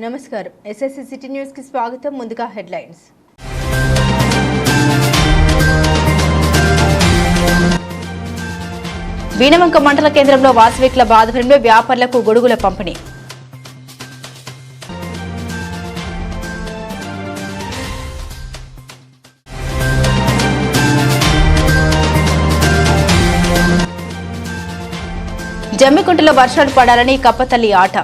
నమస్కారం SSC city news కి స్వాగతం. ముందుగా హెడ్లైన్స్. వీణవంక మండల కేంద్రంలో వాసవి క్లబ్ ఆధ్వర్యంలో వ్యాపారులకు గొడుగుల పంపిణీ. జమ్మికుంటలో వర్షాలు పడాలని కప్పతల్లి ఆట.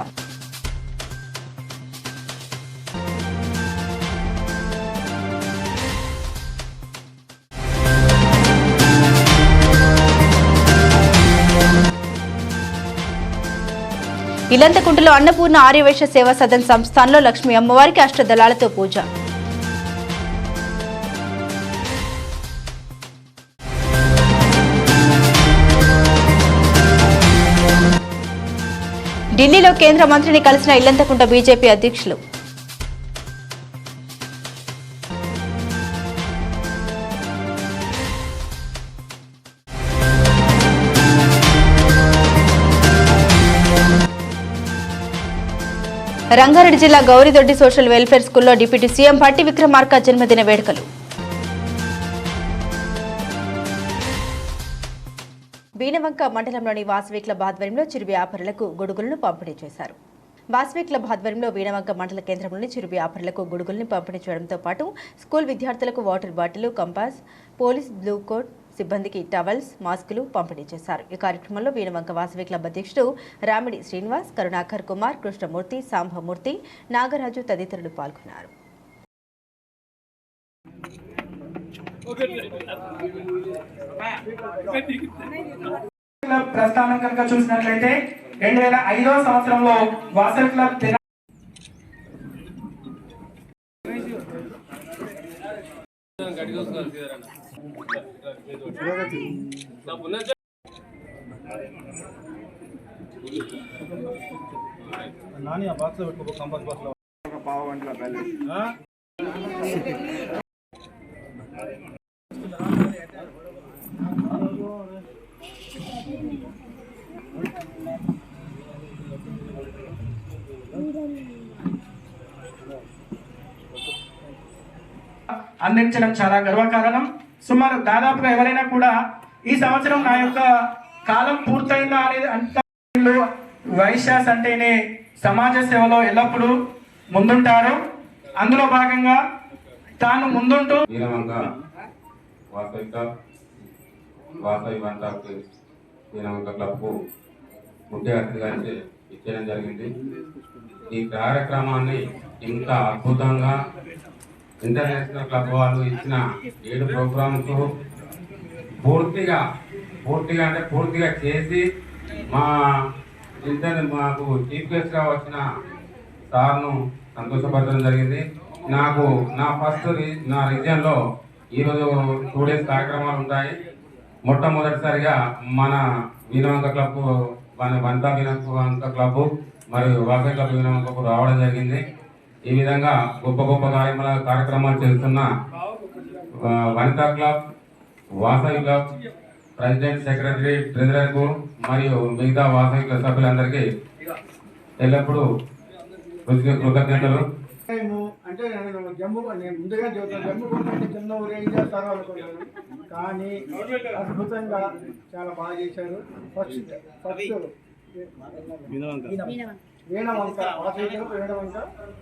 ఇలంతకుంటలో అన్నపూర్ణ ఆర్యవైశ్య సేవా సదన్ సంస్థానంలో లక్ష్మీ అమ్మవారికి అష్టదళాలతో పూజ. ఢిల్లీలో కేంద్ర మంత్రిని కలిసిన ఇల్లంతకుంట బీజేపీ అధ్యక్షులు. రంగారెడ్డి జిల్లా గౌరిదొడ్డి సోషల్ వెల్ఫేర్ స్కూల్లో డిప్యూటీ సీఎం భట్టి విక్రమార్క జన్మదిన వేడుకలు. వీణవంక మండలంలోని వాసవి క్లబ్ ఆధ్వర్యంలో చిరు వ్యాపారులకు గొడుగులను పంపిణీ చేశారు. వాసవి క్లబ్ ఆధ్వర్యంలో వీణవంక మండల కేంద్రంలోని చిరు వ్యాపారులకు గొడుగుల్ని పంపిణీ చేయడంతో పాటు స్కూల్ విద్యార్థులకు water bottle, compass, police blue coat సిబ్బందికి టవల్స్, మాస్కులు పంపిణీ చేశారు. ఈ కార్యక్రమంలో వీణవంక వాసవి క్లబ్ అధ్యక్షుడు రామిడి శ్రీనివాస్, కరుణాకర్ కుమార్, కృష్ణమూర్తి, సాంబమూర్తి, నాగరాజు తదితరులు పాల్గొన్నారు. ప్రస్థానం కనుక చూసినట్లయితే 2005వ సంవత్సరంలో వాసవి క్లబ్ నాని ఆ బాక్స్ లో పెట్టుకో, కంపాస్ బాక్స్ లో ఒక పావు గంటల పల్లె అందించడం చాలా గర్వకారణం. సుమారు దాదాపుగా ఎవరైనా కూడా ఈ సంవత్సరం నా యొక్క కాలం పూర్తయిందా అనేది అంత వైశ్యాస్ అంటేనే సమాజ సేవలో ఎల్లప్పుడూ ముందుంటారు. అందులో భాగంగా తాను ముందుంటూ వీణవంక క్లబ్కు ముఖ్య అతిథిగా ఇచ్చేయడం జరిగింది. ఈ కార్యక్రమాన్ని ఇంత అద్భుతంగా ఇంటర్నేషనల్ క్లబ్ వాళ్ళు ఇచ్చిన 7 ప్రోగ్రామ్స్ పూర్తిగా చేసి మాకు చీఫ్ గెస్ట్గా వచ్చిన సార్ను సంతోషపరచడం జరిగింది. నాకు నా రీజియన్లో ఈరోజు 2 days కార్యక్రమాలు ఉంటాయి. మొట్టమొదటిసారిగా మన వీణవంక క్లబ్, వనితా వీణవంక క్లబ్ మరియు వాసవి క్లబ్ వీణవంకకు రావడం జరిగింది. ఈ విధంగా గొప్ప కార్యక్రమాలు చేస్తున్న Vanitha club, Vasavi club president, secretary, ట్రెజరర్కు మరియు మిగతా వాసవి క్లబ్ సభ్యులందరికీ ఎల్లప్పుడూ కృతజ్ఞతలు. అంటే నేను ముందుగా జమ్ము కొంటే చిన్న ఊరు ఏం చేస్తారో అనుకున్నాను, కానీ అద్భుతంగా చాలా బాగా చేశారు. ఫస్ట్ వీణవంక, వాసవి వీణవంక,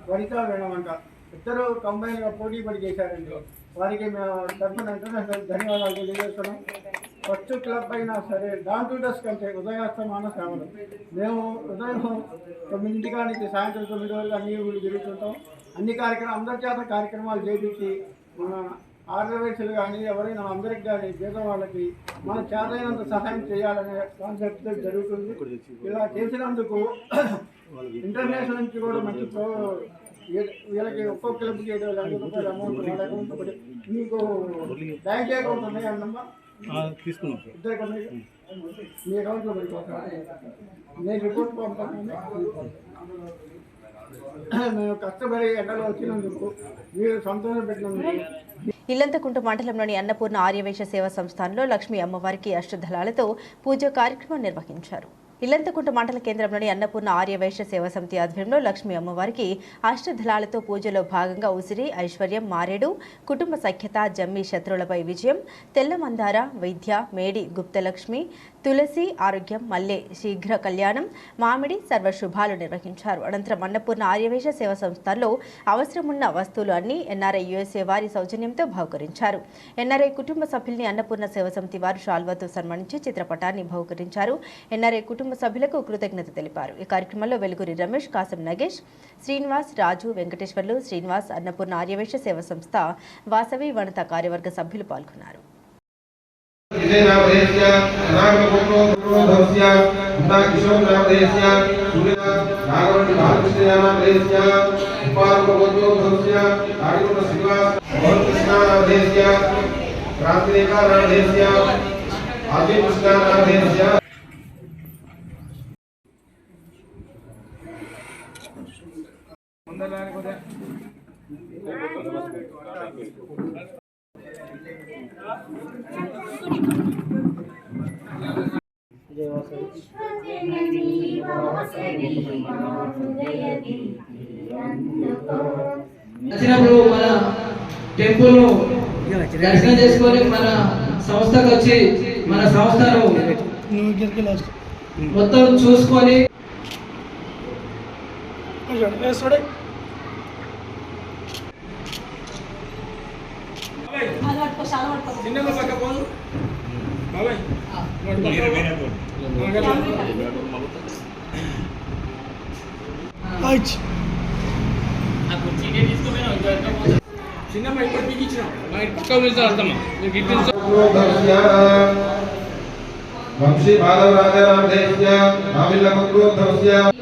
వనితా వీణవంక ఇద్దరు కంబైన్గా పోటీ పడి చేశారండి. వారికి మేము తరఫున ధన్యవాదాలు తెలియజేస్తున్నాం. ఫస్ట్ క్లబ్ అయినా సరే డాన్ టు డస్క్ అంటే ఉదయాస్తమాన సేవలు. మేము ఉదయం 9 నుంచి సాయంత్రం 9 వరకు అన్ని ఊళ్ళు తిరుగుతుంటాం. అన్ని అందరి చేత కార్యక్రమాలు చేపించి మన ఆర్గనైజర్లు కానీ ఎవరైనా అందరికి కానీ పేద వాళ్ళకి మన చేతైనంత సహాయం చేయాలనే కాన్సెప్ట్ జరుగుతుంది. ఇలా చేసినందుకు ఇంటర్నేషనల్ నుంచి కూడా మంచి వీళ్ళకి ఒక్కో క్లబ్కి 7,00,000 రూపాయలు అమౌంట్ వాళ్ళ అకౌంట్ మీకు బ్యాంక్ అకౌంట్ ఉన్నాయి అన్నమ్మా, ఇద్దరికి ఉన్నాయి, మీ అకౌంట్లో పెట్టుకోవాలి. నేను రిపోర్ట్ పంపాను. మేము కష్టపడి ఎండలో వచ్చినందుకు మీరు సంతోషం పెట్టినందుకు. ఇల్లంతకుంట మండలంలోని అన్నపూర్ణ ఆర్యవైశ్య సేవా సంస్థానంలో లక్ష్మీ అమ్మవారికి అష్టదళాలతో పూజ కార్యక్రమం నిర్వహించారు. ఇల్లంతకుంట మండల కేంద్రంలోని అన్నపూర్ణ ఆర్యవైశ్య సేవా సమితి ఆధ్వర్యంలో లక్ష్మీ అమ్మవారికి అష్టదళాలతో పూజలో భాగంగా ఉసిరి ఐశ్వర్యం మారేడు కుటుంబ సఖ్యత జమ్మి శత్రువులపై విజయం తెల్లమందార వైద్య మేడి గుప్తలక్ష్మి తులసి ఆరోగ్యం మల్లె శీఘ్ర కళ్యాణం మామిడి సర్వశుభాలు నిర్వహించారు. అనంతరం అన్నపూర్ణ ఆర్యవైశ్య సేవా సంస్థల్లో అవసరమున్న వస్తువులు అన్ని ఎన్ఆర్ఐ యుఎస్ఏ వారి సౌజన్యంతో బహుకరించారు. ఎన్ఆర్ఐ కుటుంబ సభ్యుల్ని అన్నపూర్ణ సేవా సమితి వారు షాల్వాతో సన్మానించి చిత్రపటాన్ని బహుకరించారు. ఎన్ఆర్ఐ కుటుంబ సభ్యులకు కృతజ్ఞత తెలిపారు. ఈ కార్యక్రమంలో వెలుగురి రమేష్, కాసం నగేష్, శ్రీనివాస్, రాజు, వెంకటేశ్వర్లు, శ్రీనివాస్, అన్నపూర్ణ ఆర్యవైశ్య సేవా సంస్థ వాసవి వనిత కార్యవర్గ సభ్యులు పాల్గొన్నారు. వచ్చినప్పుడు మన టెంపుల్ దర్శనం చేసుకొని మన సంస్థకు వచ్చి మన సంస్థను మొత్తం చూసుకొని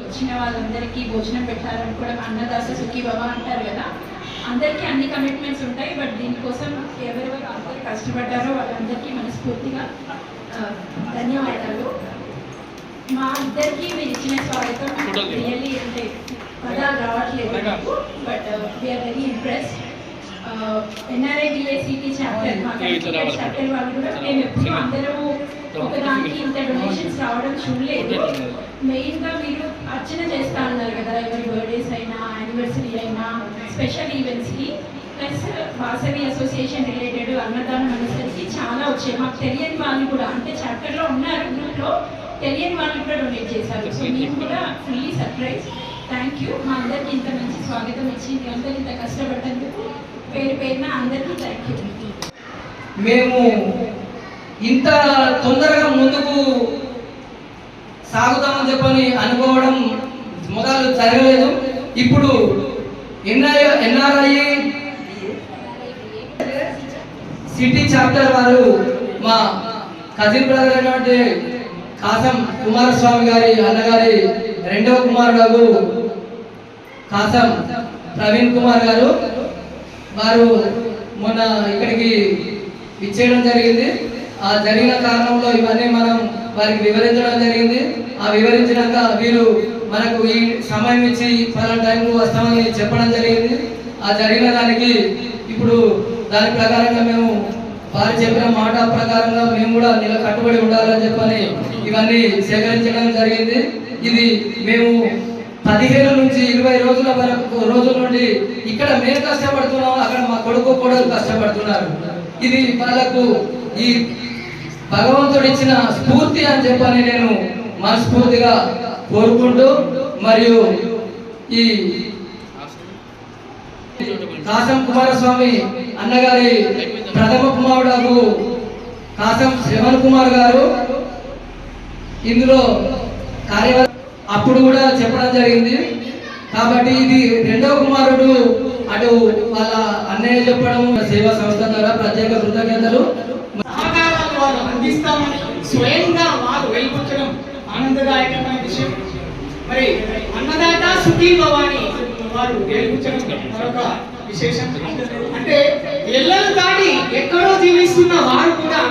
వచ్చిన వాళ్ళందరికీ భోజనం పెట్టాలని కూడా అన్నదాత సుఖీ బాబా అంటారు కదా. అందరికీ అన్ని కమిట్మెంట్స్ ఉంటాయి, బట్ దీనికోసం ఎవరెవరు అందరూ కష్టపడ్డారో వాళ్ళందరికీ మనస్ఫూర్తిగా ధన్యవాదాలు. మా ఇద్దరికి మీరు ఇచ్చిన స్వాగతం రియల్లీ అంటే పదాలు రావట్లేదు, but we are very impressed. NRI DICT chapter chapter వాళ్ళు కూడా మేము ఎప్పుడు అందరూ ఒకదానికి ఇంత డొనేషన్స్ రావడం చూడలేదు. మెయిన్గా మీరు అర్చన చేస్తా ఉన్నారు కదా, ఎవరి బర్త్డేస్ అయినా యానివర్సరీ అయినా స్పెషల్ ఈవెంట్స్కి, ప్లస్ వాసవి అసోసియేషన్ రిలేటెడ్ అన్నదానం మనసరికి చాలా వచ్చాయి. మాకు తెలియని వాళ్ళు కూడా అంటే చాప్టర్లో ఉన్నారు, గ్రూప్లో తెలియని వాళ్ళు కూడా డొనేట్ చేశారు. సో మేము కూడా ఫుల్లీ సర్ప్రైజ్. Thank you. మా అందరికీ ఇంత మంచి స్వాగతం ఇచ్చి అందరూ ఇంత కష్టపడ్డందుకు పేరు పేరున అందరికీ థ్యాంక్ యూ. మేము ఇంత తొందరగా ముందుకు సాగుతామని చెప్పని అనుకోవడం మొదలు జరగలేదు. ఇప్పుడు ఎన్ఆర్ఐ సిటీ చాప్టర్ వారు మా కజిన్ బ్రదర్ అయినటువంటి కాసం కుమారస్వామి గారి అన్నగారి రెండవ కుమారుడు కాసం ప్రవీణ్ కుమార్ గారు వారు మొన్న ఇక్కడికి ఇచ్చేయడం జరిగింది. ఆ జరిగిన కారణంలో ఇవన్నీ మనం వారికి వివరించడం జరిగింది. ఆ వివరించినాక వీరు మనకు ఈ సమయం ఇచ్చి పలానా టైంలో వస్తామని చెప్పడం జరిగింది. ఆ జరిగిన దానికి ఇప్పుడు దాని ప్రకారంగా మేము వారు చెప్పిన మాట ప్రకారంగా మేము కూడా కట్టుబడి ఉండాలని చెప్పని ఇవన్నీ సేకరించడం జరిగింది. ఇది మేము 15 నుంచి 20 రోజుల వరకు రోజుల నుండి ఇక్కడ మేము కష్టపడుతున్నాం, అక్కడ మా కొడుకు కూడా కష్టపడుతున్నారు. ఇది వాళ్ళకు ఈ భగవంతుడు ఇచ్చిన స్ఫూర్తి అని చెప్పని నేను మనస్ఫూర్తిగా కోరుకుంటూ, మరియు ఈ కాసం కుమారస్వామి అన్నగారి ప్రథమ కుమారుడు కాసం శ్రవణ్ కుమార్ గారు ఇందులో కార్యవర్గ అప్పుడు కూడా చెప్పడం జరిగింది. కాబట్టి ఇది రెండవ కుమారుడు అటు వాళ్ళ అన్నయ్య చెప్పడం సేవా సంస్థ ద్వారా ప్రత్యేక కృతజ్ఞతలు. సహకారాలు అందిస్తామని స్వయంగా వారు వెలుపుచ్చడం ఆనందదాయకమైన విషయం. మరి అన్నదాత సుఖీ భవాని వారు వెలుపుచ్చడం మరొక విశేషం. అంటే ఎల్లలు దాటి ఎక్కడో జీవిస్తున్న వారు కూడా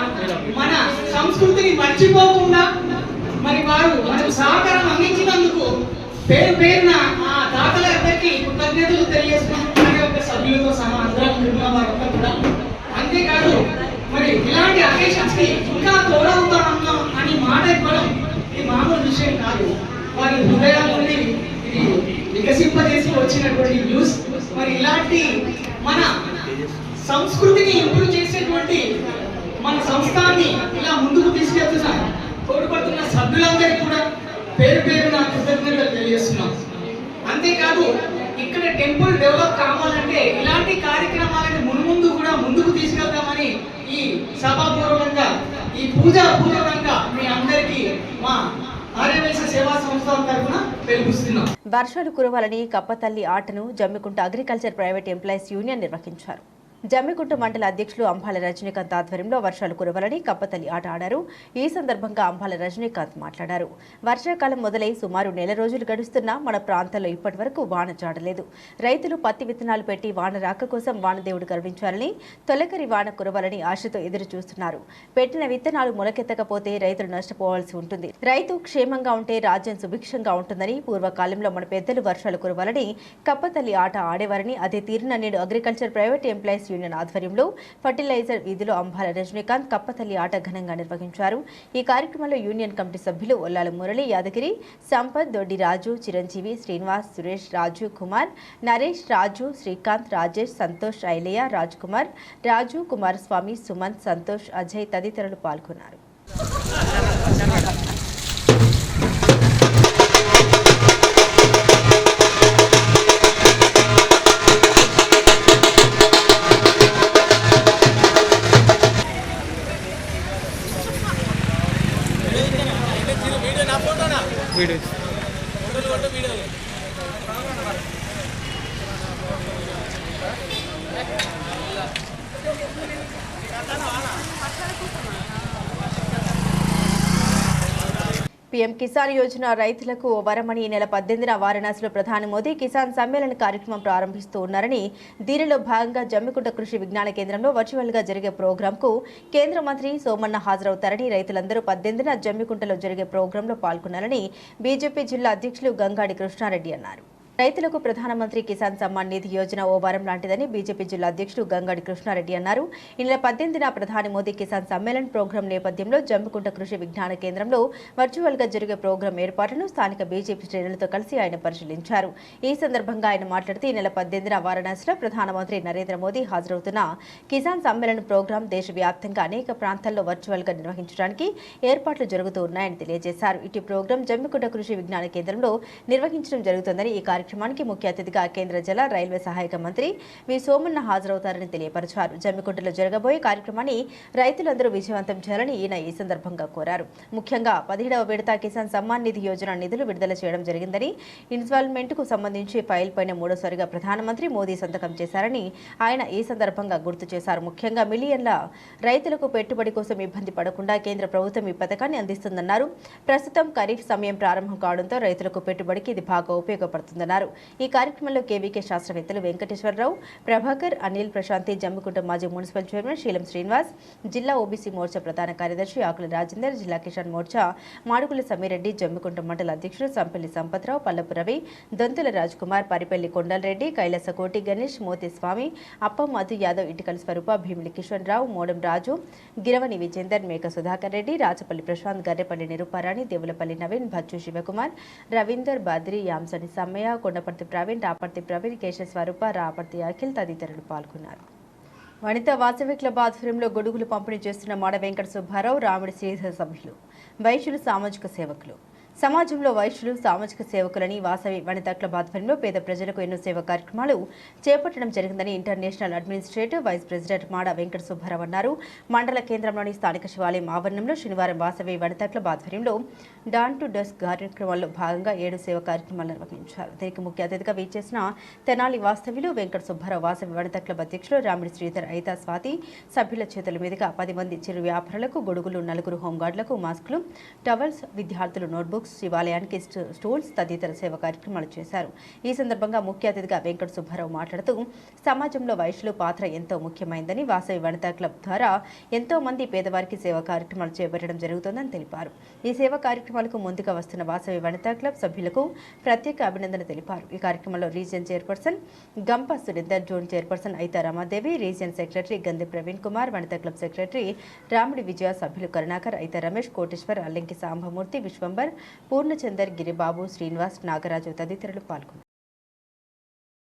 మన సంస్కృతిని మర్చిపోకుండా మరి వారు మనకు సహకారం అందించినందుకు పేరు పేరున ఆ దాతలందరికీ కృతజ్ఞతలు తెలియజేస్తున్నాం. ఒక సభ్యులతో సహా అందరం వారంతా కూడా. అంతేకాదు మరి ఇలాంటి అకేషన్స్ కి ఇంకా తోడవుతామన్నాం అని మాట ఇవ్వడం ఈ మామూలు విషయం కాదు. వారి హృదయాల నుండి ఇది వికసింపజేసి వచ్చినటువంటి న్యూస్. మరి ఇలాంటి మన సంస్కృతిని ఇంప్రూవ్ చేసేటువంటి మన సంస్థాన్ని ఇలా ముందుకు తీసుకెళ్తున్న తోడ్పడుతున్న సభ్యులందరికీ కూడా పేరు పేరున కృతజ్ఞతలు తెలియజేస్తున్నాం. అంతేకాదు ఇక్కడ టెంపుల్ డెవలప్ కావాలంటే ఇలాంటి కార్యక్రమాలను మున్ముందు కూడా ముందుకు తీసుకెళ్తామని ఈ సభాపూర్వకంగా ఈ పూర్వకంగా మీ అందరికీ మా ఆర్యవైశ్య సేవా సంస్థ తరఫున తెలుపుస్తున్నాం. వర్షాలు కురవాలని కప్పతల్లి ఆటను Jammikunta agriculture private employees union నిర్వహించారు. జమ్మికుంట మండల అధ్యక్షులు అంబాల రజనీకాంత్ ఆధ్వర్యంలో వర్షాలు కురవాలని కప్పతల్లి ఆట ఆడారు. ఈ సందర్భంగా అంబాల రజనీకాంత్ మాట్లాడారు. వర్షాకాలం మొదలై సుమారు నెల రోజులు గడుస్తున్నా మన ప్రాంతంలో ఇప్పటి వరకు వాన చాడలేదు. రైతులు పత్తి విత్తనాలు పెట్టి వాన రాక కోసం వానదేవుడు కరుణించాలని, తొలకరి వాన కురవాలని ఆశతో ఎదురు చూస్తున్నారు. పెట్టిన విత్తనాలు మొలకెత్తకపోతే రైతులు నష్టపోవాల్సి ఉంటుంది. రైతు క్షేమంగా ఉంటే రాజ్యం సుభిక్షంగా ఉంటుందని, పూర్వకాలంలో మన పెద్దలు వర్షాలు కురవాలని కప్పతల్లి ఆట ఆడేవారని, అదే తీరున నేడు అగ్రికల్చర్ ప్రైవేట్ ఎంప్లాయీస్ యూనియన్ ఆధ్వర్యంలో ఫర్టిలైజర్ వీధిలో అంబాల రజనీకాంత్ కప్పతల్లి ఆట ఘనంగా నిర్వహించారు. ఈ కార్యక్రమంలో యూనియన్ కమిటీ సభ్యులు ఒల్లాల మురళి, యాదగిరి, సంపత్, దొడ్డి రాజు, చిరంజీవి, శ్రీనివాస్, సురేష్, రాజు కుమార్, నరేష్, రాజు, శ్రీకాంత్, రాజేష్, సంతోష్, ఐలయ్య, రాజ్ కుమార్, రాజు, కుమారస్వామి, సుమంత్, సంతోష్, అజయ్ తదితరులు పాల్గొన్నారు. పీఎం కిసాన్ యోజన రైతులకు వరమని ఈ నెల 18న వారణాసిలో ప్రధాని మోదీ కిసాన్ సమ్మేళన కార్యక్రమం ప్రారంభిస్తూ ఉన్నారని, దీనిలో భాగంగా జమ్మికుంట కృషి విజ్ఞాన కేంద్రంలో వర్చువల్గా జరిగే ప్రోగ్రాంకు కేంద్ర మంత్రి సోమన్న హాజరవుతారని, రైతులందరూ 18న జమ్మికుంటలో జరిగే ప్రోగ్రాంలో పాల్గొనాలని బీజేపీ జిల్లా అధ్యక్షులు గంగాడి కృష్ణారెడ్డి అన్నారు. రైతులకు ప్రధానమంత్రి కిసాన్ సమ్మాన్ నిధి యోజన ఓ వరం లాంటిదని బీజేపీ జిల్లా అధ్యక్షుడు గంగాడి కృష్ణారెడ్డి అన్నారు. ఈ నెల 18న ప్రధాని మోదీ కిసాన్ సమ్మేళన్ ప్రోగ్రాం నేపథ్యంలో జమ్మికుంట కృషి విజ్ఞాన కేంద్రంలో వర్చువల్గా జరిగే ప్రోగ్రాం ఏర్పాట్లను స్థానిక బీజేపీ శ్రేణులతో కలిసి ఆయన పరిశీలించారు. ఈ సందర్భంగా ఆయన మాట్లాడుతూ ఈ నెల 18న వారణాసిలో ప్రధానమంత్రి నరేంద్ర మోదీ హాజరవుతున్న కిసాన్ సమ్మేళన్ ప్రోగ్రాం దేశవ్యాప్తంగా అనేక ప్రాంతాల్లో వర్చువల్గా నిర్వహించడానికి ఏర్పాట్లు జరుగుతూ ఉన్నాయని తెలియజేశారు. ఇటు ప్రోగ్రాం జమ్మికుంట కృషి విజ్ఞాన కేంద్రంలో నిర్వహించడం జరుగుతుందని, ఈ కార్యక్రమానికి ముఖ్య అతిథిగా కేంద్ర జల రైల్వే సహాయక మంత్రి వి సోమన్న హాజరవుతారని తెలియపరిచారు. జమ్మికుంటలో జరగబోయే కార్యక్రమాన్ని రైతులందరూ విజయవంతం చేయాలని ఈయన ఈ సందర్భంగా కోరారు. ముఖ్యంగా 17వ విడత కిసాన్ సమ్మాన్ నిధి యోజన నిధులు విడుదల చేయడం జరిగిందని, ఇన్స్టాల్మెంట్కు సంబంధించి ఫైల్ పైన మూడోసారిగా ప్రధానమంత్రి మోదీ సంతకం చేశారని ఆయన ఈ సందర్భంగా గుర్తు చేశారు. ముఖ్యంగా మిలియన్ల రైతులకు పెట్టుబడి కోసం ఇబ్బంది పడకుండా కేంద్ర ప్రభుత్వం ఈ పథకాన్ని అందిస్తుందన్నారు. ప్రస్తుతం ఖరీఫ్ సమయం ప్రారంభం కావడంతో రైతులకు పెట్టుబడికి ఇది బాగా ఉపయోగపడుతుందన్నారు. ఈ కార్యక్రమంలో కేవీకే శాస్త్రవేత్తలు వెంకటేశ్వరరావు, ప్రభాకర్, అనిల్, ప్రశాంతి, జమ్మికుంట మాజీ మున్సిపల్ చైర్మన్ శీలం శ్రీనివాస్, జిల్లా ఓబీసీ మోర్చా ప్రధాన కార్యదర్శి ఆకుల రాజేందర్, జిల్లా కిసాన్ మోర్చా మాడుగుల సమీరెడ్డి, జమ్మికుంట మండల అధ్యక్షుడు సంపల్లి సంపత్రావు, పల్లపు రవి, దొంతుల రాజ్ కుమార్, పరిపల్లి కొండలరెడ్డి, కైలాస కోటి గణేష్, మోతి స్వామి, అప్పం మధు యాదవ్, ఇటుకల స్వరూప, భీమిలి కిషన్ రావు, మోడం రాజు, గిరవని విజేందర్, మేక సుధాకర్ రెడ్డి, రాచపల్లి ప్రశాంత్, గర్రెపల్లి నిరూపారాణి, దేవులపల్లి నవీన్, భచ్చు శివకుమార్, రవీందర్, బద్రి, యాంసని సమ్మయ్య, కొండపర్తి ప్రవీణ్, రాపర్తి ప్రవీణ్, కేశస్వరూప, రాపర్తి అఖిల్ తదితరులు పాల్గొన్నారు. వనితా వాసవి క్లబ్ ఆధ్వర్యంలో గొడుగులు పంపిణీ చేస్తున్న మాడ వెంకట సుబ్బారావు, రాముడి శ్రీధర్ సభ్యులు, వైశ్యులు, సామాజిక సేవకులు. సమాజంలో వైశ్యులు, సామాజిక సేవకులని వాసవి వనితా క్లబ్ ఆధ్వర్యంలో పేద ప్రజలకు ఎన్నో సేవా కార్యక్రమాలు చేపట్టడం జరిగిందని ఇంటర్నేషనల్ అడ్మినిస్ట్రేటివ్ వైస్ ప్రెసిడెంట్ మాడ వెంకట సుబ్బారావు అన్నారు. మండల కేంద్రంలోని స్థానిక శివాలయం ఆవరణంలో శనివారం వాసవి వనితా క్లబ్ ఆధ్వర్యంలో డాన్ టు డస్క్ కార్యక్రమాల్లో భాగంగా 7 సేవా కార్యక్రమాలు నిర్వహించారు. దీనికి ముఖ్య అతిథిగా వీచేసిన తెనాలి వాస్తవ్యులు వెంకట సుబ్బారావు, వాసవి వనితా క్లబ్ అధ్యక్షులు రామిడి శ్రీధర్, ఐతా స్వాతి సభ్యుల చేతుల మీదుగా 10 మంది చిరు వ్యాపారులకు గొడుగులు, 4 హోంగార్డులకు మాస్కులు, టవల్స్, విద్యార్థులు నోట్బుక్స్, శివాలయానికి స్టూల్స్ తదితర సేవా కార్యక్రమాలు చేశారు. ఈ సందర్భంగా ముఖ్య అతిథిగా వెంకట సుబ్బారావు మాట్లాడుతూ సమాజంలో వైశ్యుల పాత్ర ఎంతో ముఖ్యమైందని, వాసవి వనితా క్లబ్ ద్వారా ఎంతో మంది పేదవారికి సేవా కార్యక్రమాలు చేపట్టడం జరుగుతోందని తెలిపారు. ఈ సేవా కార్యక్రమాలకు ముందుగా వస్తున్న వాసవి వనితా క్లబ్ సభ్యులకు ప్రత్యేక అభినందన తెలిపారు. ఈ కార్యక్రమంలో region chairperson Gampa Surender, zone chairperson Aitha Ramadevi, region secretary Gandhi Praveen Kumar, Vanitha club secretary Ramudi Vijaya, సభ్యులు కరుణాకర్, ఐతా రమేష్, కోటేశ్వర్, అల్లెంకి సాంబమూర్తి, విశ్వంబర్, పూర్ణచందర్, గిరిబాబు, శ్రీనివాస్, నాగరాజు తదితరులు పాల్గొన్నారు.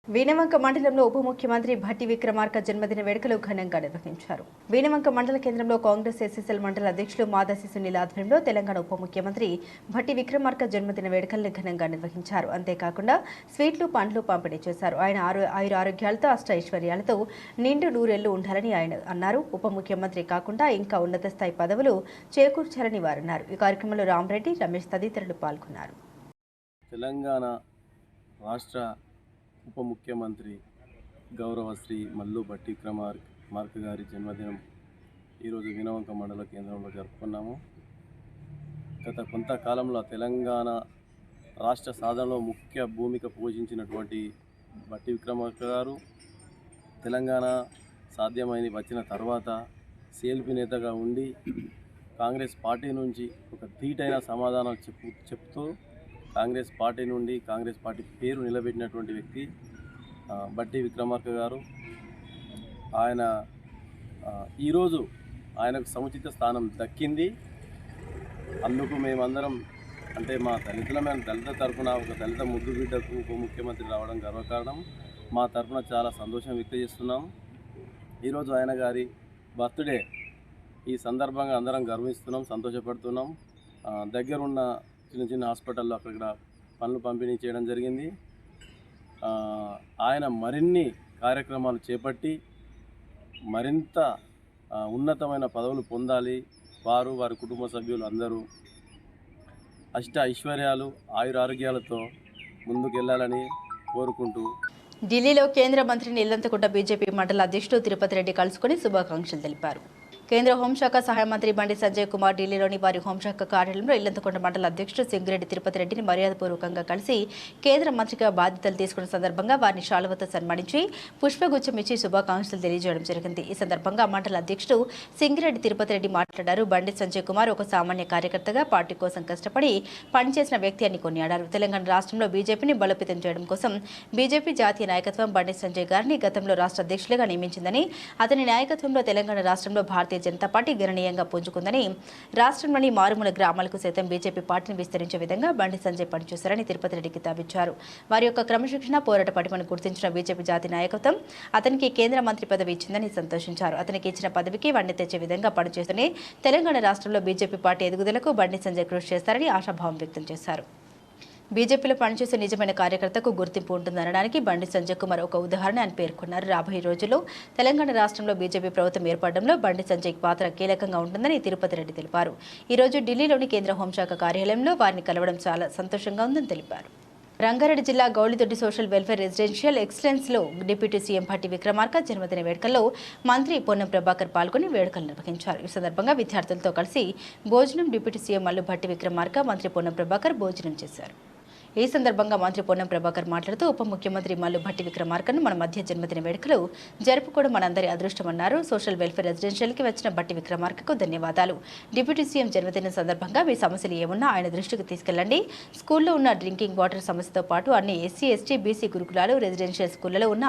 వీణవంక మండలంలో ఉప ముఖ్యమంత్రి భట్టి విక్రమార్క జన్మదిన వేడుకలు ఘనంగా నిర్వహించారు. వీణవంక మండల కేంద్రంలో కాంగ్రెస్ ఎస్ఎస్ఎల్ మండల అధ్యక్షులు మాదాసి సునీల్ ఆధ్వర్యంలో తెలంగాణ ఉప ముఖ్యమంత్రి భట్టి విక్రమార్క జన్మదిన వేడుకలను ఘనంగా నిర్వహించారు. అంతేకాకుండా స్వీట్లు, పండ్లు పంపిణీ చేశారు. ఆయన ఆరోగ్యాలతో అష్టైశ్వర్యాలతో నిండు నూరేళ్లు ఉండాలని ఆయన అన్నారు. ఉప ముఖ్యమంత్రి కాకుండా ఇంకా ఉన్నత స్థాయి పదవులు చేకూర్చాలని వారన్నారు. ఈ కార్యక్రమంలో రామరెడ్డి, రమేష్ తదితరులు పాల్గొన్నారు. తెలంగాణ రాష్ట్ర ఉప ముఖ్యమంత్రి గౌరవ శ్రీ మల్లు భట్టి విక్రమార్క గారి జన్మదినం ఈరోజు వీణవంక మండల కేంద్రంలో జరుపుకున్నాము. గత కొంతకాలంలో తెలంగాణ రాష్ట్ర సాధనలో ముఖ్య భూమిక పోషించినటువంటి భట్టి విక్రమార్క గారు తెలంగాణ సాధ్యమైంది వచ్చిన తర్వాత సిఎల్పి నేతగా ఉండి కాంగ్రెస్ పార్టీ నుంచి ఒక ధీటైన సమాధానం చెప్తూ కాంగ్రెస్ పార్టీ నుండి కాంగ్రెస్ పార్టీ పేరు నిలబెట్టినటువంటి వ్యక్తి భట్టి విక్రమార్క గారు. ఆయన ఈరోజు ఆయనకు సముచిత స్థానం దక్కింది. అందుకు మేమందరం అంటే మా దళిత తరఫున ఒక దళిత ముద్దు బిడ్డకు ఉప ముఖ్యమంత్రి రావడం గర్వకారణం. మా తరఫున చాలా సంతోషం వ్యక్తం చేస్తున్నాం. ఈరోజు ఆయన గారి బర్త్డే ఈ సందర్భంగా అందరం గర్విస్తున్నాం, సంతోషపడుతున్నాం. దగ్గరున్న చిన్న చిన్న హాస్పిటల్లో అక్కడ పనులు పంపిణీ చేయడం జరిగింది. ఆయన మరిన్ని కార్యక్రమాలు చేపట్టి మరింత ఉన్నతమైన పదవులు పొందాలి. వారి కుటుంబ సభ్యులు అందరూ అష్ట ఐశ్వర్యాలు ఆయురారోగ్యాలతో ముందుకెళ్లాలని కోరుకుంటూ ఢిల్లీలో కేంద్ర మంత్రిని ఇల్లంతకుంట బీజేపీ మండల అధ్యక్షుడు తిరుపతి రెడ్డి కలుసుకుని శుభాకాంక్షలు తెలిపారు. కేంద్ర హోంశాఖ సహాయ మంత్రి బండి సంజయ్ కుమార్ ఢిల్లీలోని వారి హోంశాఖ కార్యాలయంలో ఇల్లంతకుంట మండల అధ్యక్షుడు సింగిరెడ్డి తిరుపతి రెడ్డిని మర్యాదపూర్వకంగా కలిసి కేంద్ర మంత్రిగా బాధ్యతలు తీసుకున్న సందర్భంగా వారిని శాలువతో సన్మానించి పుష్పగుచ్చం ఇచ్చి శుభాకాంక్షలు తెలియజేయడం జరిగింది. ఈ సందర్భంగా మండల అధ్యక్షుడు సింగిరెడ్డి తిరుపతి రెడ్డి మాట్లాడారు. బండి సంజయ్ కుమార్ ఒక సామాన్య కార్యకర్తగా పార్టీ కోసం కష్టపడి పనిచేసిన వ్యక్తి అని కొనియాడారు. తెలంగాణ రాష్ట్రంలో బీజేపీని బలోపేతం చేయడం కోసం బీజేపీ జాతీయ నాయకత్వం బండి సంజయ్ గారిని గతంలో రాష్ట్ర అధ్యక్షులుగా నియమించిందని, అతని నాయకత్వంలో తెలంగాణ రాష్ట్రంలో భారతీయ జనతా పార్టీ గణనీయంగా పుంజుకుందని, రాష్ట్రంలోని మారుమూల గ్రామాలకు సైతం బీజేపీ పార్టీని విస్తరించే విధంగా బండి సంజయ్ పనిచేశారని తిరుపతి రెడ్డి కితాబిచ్చారు. వారి యొక్క క్రమశిక్షణ పోరాట పటిమను గుర్తించిన బీజేపీ జాతీయ నాయకత్వం అతనికి కేంద్ర మంత్రి పదవి ఇచ్చిందని సంతోషించారు. అతనికి ఇచ్చిన పదవికి వన్నె తెచ్చే విధంగా పనిచేస్తూనే తెలంగాణ రాష్ట్రంలో బీజేపీ పార్టీ ఎదుగుదలకు బండి సంజయ్ కృషి చేస్తారని ఆశాభావం వ్యక్తం చేశారు. బీజేపీలో పనిచేసే నిజమైన కార్యకర్తకు గుర్తింపు ఉంటుందనడానికి బండి సంజయ్ కుమార్ ఒక ఉదాహరణ అని పేర్కొన్నారు. రాబోయే రోజుల్లో తెలంగాణ రాష్ట్రంలో బీజేపీ ప్రభుత్వం ఏర్పడడంలో బండి సంజయ్ పాత్ర కీలకంగా ఉంటుందని తిరుపతి రెడ్డి తెలిపారు. ఈ రోజు ఢిల్లీలోని కేంద్ర హోంశాఖ కార్యాలయంలో వారిని కలవడం చాలా సంతోషంగా ఉందని తెలిపారు. రంగారెడ్డి జిల్లా గౌలిదొడ్డి సోషల్ వెల్ఫేర్ రెసిడెన్షియల్ ఎక్సలెన్స్లో డిప్యూటీ సీఎం భట్టి విక్రమార్క జన్మదిన వేడుకల్లో మంత్రి పొన్నం ప్రభాకర్ పాల్గొని వేడుకలు నిర్వహించారు. ఈ సందర్భంగా విద్యార్థులతో కలిసి భోజనం డిప్యూటీ సీఎం మల్లు భట్టి విక్రమార్క, మంత్రి పొన్నం ప్రభాకర్ భోజనం చేశారు. ఈ సందర్భంగా మంత్రి పొన్నం ప్రభాకర్ మాట్లాడుతూ ఉప ముఖ్యమంత్రి మల్లు భట్టి విక్రమార్కను మన మధ్య జన్మదిన వేడుకలు జరుపుకోవడం మనందరి అదృష్టమన్నారు. సోషల్ వెల్ఫేర్ రెసిడెన్షియల్కి వచ్చిన భట్టి విక్రమార్కకు ధన్యవాదాలు. డిప్యూటీ సీఎం జన్మదిన సందర్భంగా మీ సమస్యలు ఏమున్నా ఆయన దృష్టికి తీసుకెళ్లండి. స్కూల్లో ఉన్న డ్రింకింగ్ వాటర్ సమస్యతో పాటు అన్ని ఎస్సీ, ఎస్టీ, బీసీ గురుకులాలు, రెసిడెన్షియల్ స్కూళ్లలో ఉన్న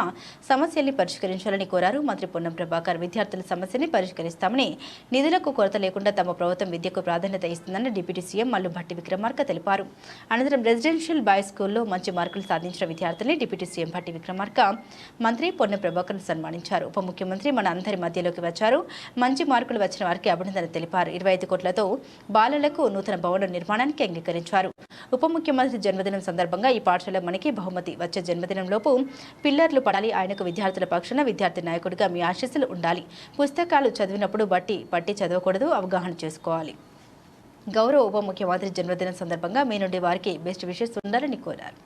సమస్యల్ని పరిష్కరించాలని కోరారు. మంత్రి పొన్నం ప్రభాకర్ విద్యార్థుల సమస్యని పరిష్కరిస్తామని, నిధులకు కొరత లేకుండా తమ ప్రభుత్వం విద్యకు ప్రాధాన్యత ఇస్తుందని డిప్యూటీ సీఎం మల్లు భట్టి విక్రమార్క తెలిపారు. అనంతరం రెసిడెన్షియల్ బాయ్స్ స్కూల్లో మంచి మార్కులు సాధించిన విద్యార్థుల్ని డిప్యూటీ సీఎం భట్టి విక్రమార్క, మంత్రి పొన్నం ప్రభాకర్ సన్మానించారు. ఉప ముఖ్యమంత్రి మన అందరి మధ్యలోకి వచ్చారు. మంచి మార్కులు వచ్చిన వారికి అభినందనలు తెలిపారు. 25 కోట్లతో బాలలకు నూతన భవన నిర్మాణానికి అంగీకరించారు. ఉప ముఖ్యమంత్రి జన్మదినం సందర్భంగా ఈ పాఠశాల మనకి బహుమతి వచ్చే జన్మదినంలోపు పిల్లర్లు పడాలి. ఆయనకు విద్యార్థుల పక్షాన విద్యార్థి నాయకుడిగా మీ ఆశీస్సులు ఉండాలి. పుస్తకాలు చదివినప్పుడు పట్టి చదవకూడదు, అవగాహన చేసుకోవాలి. గౌరవ ఉప ముఖ్యమంత్రి జన్మదినం సందర్భంగా మీ నుండి వారికి బెస్ట్ విషెస్ ఉండాలని కోరారు.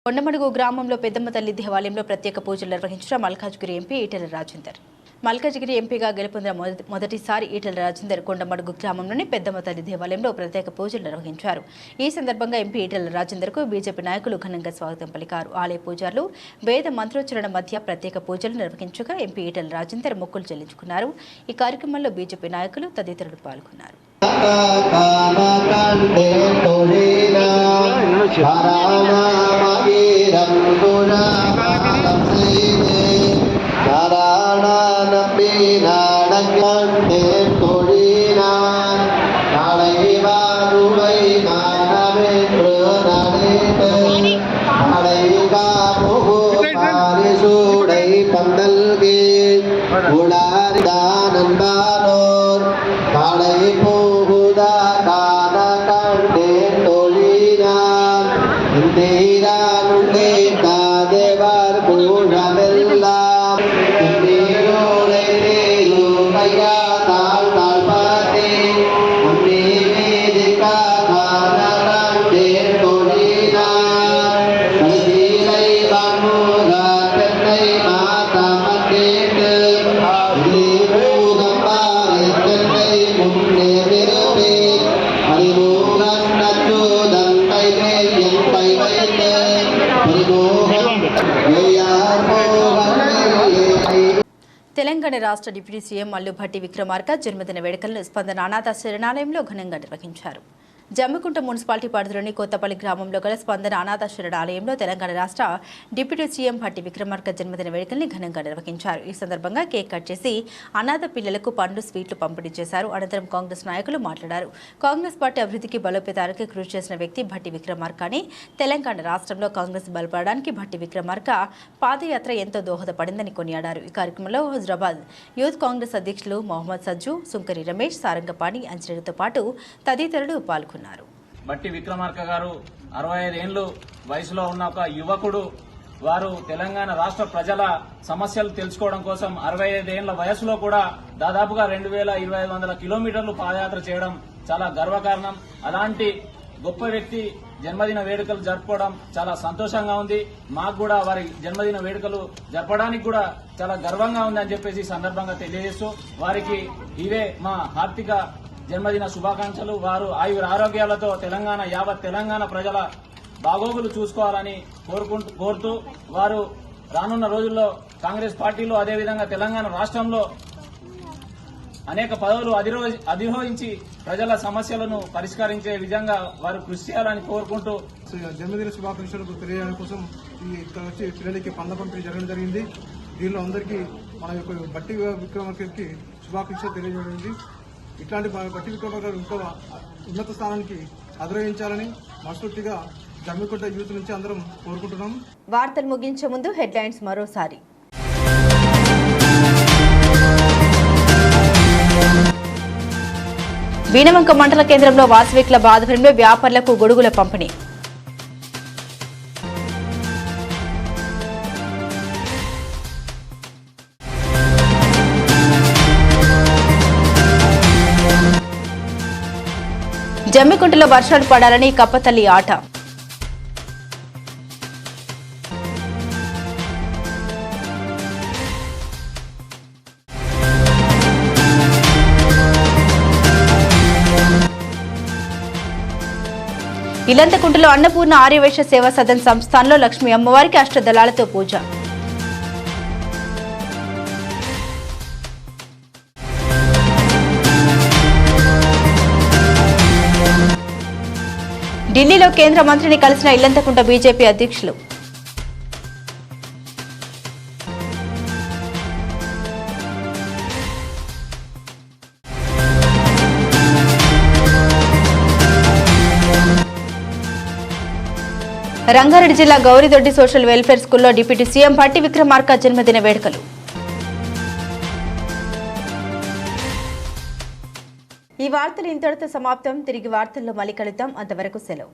కొండమడుగు గ్రామంలో పెద్దమ్మ తల్లి దేవాలయంలో ప్రత్యేక పూజలు నిర్వహించిన మల్కాజ్గిరి ఎంపీ ఈటెల రాజేందర్. మల్కాజ్గిరి ఎంపీగా గెలుపొందిన మొదటిసారి ఈటెల రాజేందర్ కొండమడుగు గ్రామంలోని పెద్దమ్మ తల్లి దేవాలయంలో ప్రత్యేక పూజలు నిర్వహించారు. ఈ సందర్భంగా ఎంపీ ఈటెల రాజేందర్కు బీజేపీ నాయకులు ఘనంగా స్వాగతం పలికారు. ఆలయ పూజారులు వేద మంత్రోచ్చరణ మధ్య ప్రత్యేక పూజలు నిర్వహించగా ఎంపీ ఈటెల రాజేందర్ మొక్కులు చెల్లించుకున్నారు. ఈ కార్యక్రమంలో బీజేపీ నాయకులు తదితరులు పాల్గొన్నారు. நாடகண்டே தொழினான் நாளை வாருவை తెలంగాణ రాష్ట్ర డిప్యూటీ సీఎం మల్లు భట్టి విక్రమార్క జన్మదిన వేడుకలను స్పందన అనాథ శరణాలయంలో ఘనంగా నిర్వహించారు. జమ్మికుంట మున్సిపాలిటీ పరిధిలోని కొత్తపల్లి గ్రామంలో గల స్పందన అనాథ శరణాలయంలో తెలంగాణ రాష్ట్ర డిప్యూటీ సీఎం భట్టి విక్రమార్క జన్మదిన వేడుకల్ని ఘనంగా నిర్వహించారు. ఈ సందర్భంగా కేక్ కట్ చేసి అనాథ పిల్లలకు పండ్లు, స్వీట్లు పంపిణీ చేశారు. అనంతరం కాంగ్రెస్ నాయకులు మాట్లాడారు. కాంగ్రెస్ పార్టీ అభివృద్ధికి బలోపేతానికి కృషి చేసిన వ్యక్తి భట్టి విక్రమార్క అని, తెలంగాణ రాష్ట్రంలో కాంగ్రెస్ బలపడడానికి భట్టి విక్రమార్క పాదయాత్ర ఎంతో దోహదపడిందని కొనియాడారు. ఈ కార్యక్రమంలో హుజరాబాద్ యూత్ కాంగ్రెస్ అధ్యక్షులు మొహమ్మద్ సజ్జు, సుంకరి రమేష్, సారంగపాణి, అంజనేయులతో పాటు తదితరులు పాల్గొన్నారు. భట్టి విక్రమార్క గారు 65 ఏళ్లు వయసులో ఉన్న ఒక యువకుడు. వారు తెలంగాణ రాష్ట్ర ప్రజల సమస్యలు తెలుసుకోవడం కోసం 65 ఏళ్ల వయసులో కూడా దాదాపుగా 2200 కిలోమీటర్లు పాదయాత్ర చేయడం చాలా గర్వకారణం. అలాంటి గొప్ప వ్యక్తి జన్మదిన వేడుకలు జరుపుకోవడం చాలా సంతోషంగా ఉంది. మాకు కూడా వారి జన్మదిన వేడుకలు జరపడానికి కూడా చాలా గర్వంగా ఉంది అని చెప్పేసి ఈ సందర్భంగా తెలియజేస్తూ వారికి ఇవే మా హార్దిక జన్మదిన శుభాకాంక్షలు. వారు ఆయుర ఆరోగ్యాలతో యావత్ తెలంగాణ ప్రజల బాగోగులు చూసుకోవాలని కోరుతూ వారు రానున్న రోజుల్లో కాంగ్రెస్ పార్టీలో అదేవిధంగా తెలంగాణ రాష్ట్రంలో అనేక పదవులు అధిరోహించి ప్రజల సమస్యలను పరిష్కరించే విధంగా వారు కృషి చేయాలని కోరుకుంటూ జన్మదిన శుభాకాంక్షలకు తెలియజేయడం కోసం ఇక్కడ వచ్చి పిల్లలకి పండ్ల పంపిణీ జరగడం జరిగింది. దీనిలో అందరికీ మన యొక్క భట్టి విక్రమార్కకి శుభాకాంక్షలు తెలియజేయడం. ఇట్లాంటి భట్టి విక్రమార్క ఇంకా ఉన్నత స్థానానికి అధిరోహించాలని మనస్ఫూర్తిగా జమ్మికుంట యూత్ నుంచి అందరం కోరుకుంటున్నాం. వార్తలు ముగించే ముందు హెడ్లైన్స్ మరోసారి. వీణవంక మండల కేంద్రంలో వాసవి క్లబ్ ఆధ్వర్యంలో వ్యాపారులకు గొడుగుల పంపిణీ. జమ్మికుంటలో వర్షాలు పడాలని కప్పతల్లి ఆట. ఇల్లంతకుంటలో అన్నపూర్ణ ఆర్యవైశ్య సేవా సదన్ సంస్థానంలో లక్ష్మీ అమ్మవారికి అష్టదళాలతో పూజ. ఢిల్లీలో కేంద్ర మంత్రిని కలిసిన ఇల్లంతకుంట బీజేపీ అధ్యక్షులు. రంగారెడ్డి జిల్లా గౌరిదొడ్డి సోషల్ వెల్ఫేర్ స్కూల్లో డిప్యూటీ సీఎం భట్టి విక్రమార్క జన్మదిన వేడుకలు. ఈ వార్తలు ఇంతటితో సమాప్తం. తిరిగి వార్తల్లో మళ్ళీ కలుద్దాం. అంతవరకు సెలవు.